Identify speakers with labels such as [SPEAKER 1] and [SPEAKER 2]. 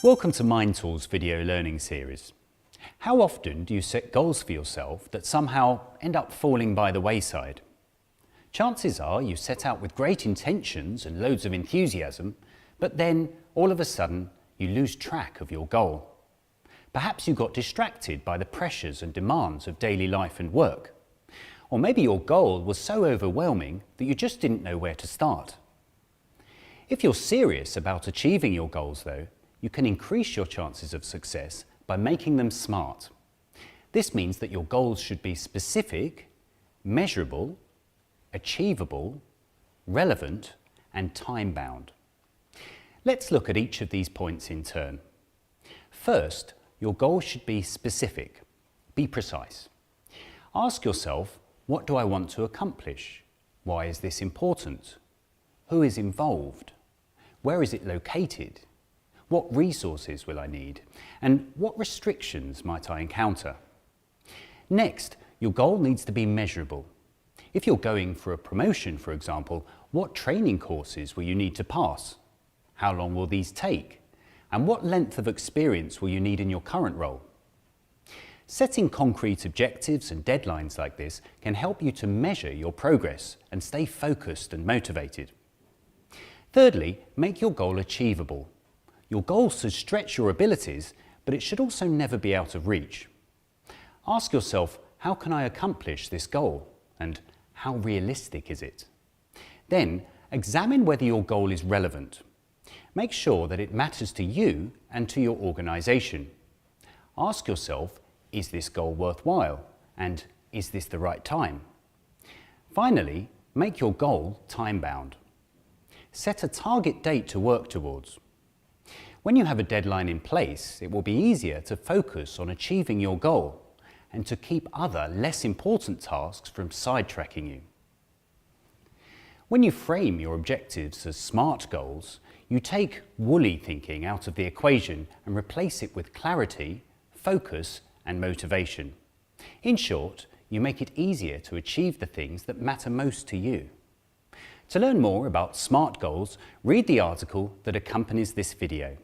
[SPEAKER 1] Welcome to MindTools video learning series. How often do you set goals for yourself that somehow end up falling by the wayside? Chances are you set out with great intentions and loads of enthusiasm, but then all of a sudden you lose track of your goal. Perhaps you got distracted by the pressures and demands of daily life and work. Or maybe your goal was so overwhelming that you just didn't know where to start. If you're serious about achieving your goals though, you can increase your chances of success by making them SMART. This means that your goals should be specific, measurable, achievable, relevant, and time-bound. Let's look at each of these points in turn. First, your goal should be specific. Be precise. Ask yourself, what do I want to accomplish? Why is this important? Who is involved? Where is it located? What resources will I need? And what restrictions might I encounter? Next, your goal needs to be measurable. If you're going for a promotion, for example, what training courses will you need to pass? How long will these take? And what length of experience will you need in your current role? Setting concrete objectives and deadlines like this can help you to measure your progress and stay focused and motivated. Thirdly, make your goal achievable. Your goal should stretch your abilities, but it should also never be out of reach. Ask yourself, how can I accomplish this goal? And how realistic is it? Then, examine whether your goal is relevant. Make sure that it matters to you and to your organisation. Ask yourself, is this goal worthwhile? And is this the right time? Finally, make your goal time-bound. Set a target date to work towards. When you have a deadline in place, it will be easier to focus on achieving your goal and to keep other less important tasks from sidetracking you. When you frame your objectives as SMART goals, you take woolly thinking out of the equation and replace it with clarity, focus, and motivation. In short, you make it easier to achieve the things that matter most to you. To learn more about SMART goals, read the article that accompanies this video.